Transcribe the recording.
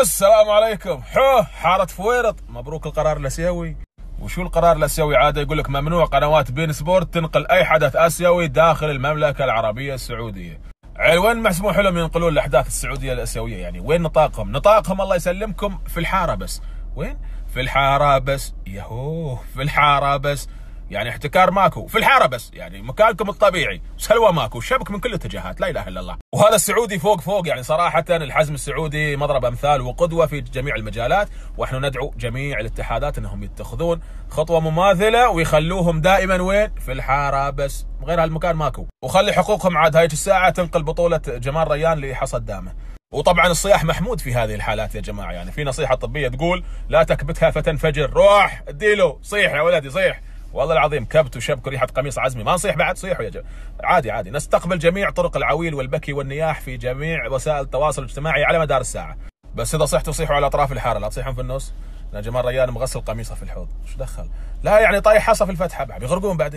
السلام عليكم. حارة فويرط، مبروك القرار الاسيوي. وشو القرار الاسيوي؟ عاده يقول لك ممنوع قنوات بين سبورت تنقل اي حدث اسيوي داخل المملكه العربيه السعوديه. وين مسموح لهم ينقلون الاحداث السعوديه الاسيويه؟ يعني وين نطاقهم؟ نطاقهم الله يسلمكم في الحاره بس. وين؟ في الحاره بس. يهوه، في الحاره بس. يعني احتكار ماكو، في الحاره بس، يعني مكانكم الطبيعي، سلوى ماكو، شبك من كل الاتجاهات، لا اله الا الله. وهذا السعودي فوق يعني صراحه الحزم السعودي مضرب امثال وقدوه في جميع المجالات، ونحن ندعو جميع الاتحادات انهم يتخذون خطوه مماثله ويخلوهم دائما وين؟ في الحاره بس، غير هالمكان ماكو. وخلي حقوقهم عاد هاي الساعه تنقل بطوله جمال ريان لحصد دامه. وطبعا الصياح محمود في هذه الحالات يا جماعه، يعني في نصيحه طبيه تقول لا تكبتها فتنفجر، روح اديله صيح يا ولدي صيح. والله العظيم كبت وشبك وريحه قميص عزمي، ما نصيح بعد؟ صيحوا يا جماعه، عادي. نستقبل جميع طرق العويل والبكي والنياح في جميع وسائل التواصل الاجتماعي على مدار الساعه، بس اذا صحتوا صيحوا على اطراف الحاره، لا تصيحون في النص. يا جماعه ريان مغسل قميصه في الحوض، ايش دخل؟ لا يعني طايح حصى في الفتحه، بعد يغرقون بعدين.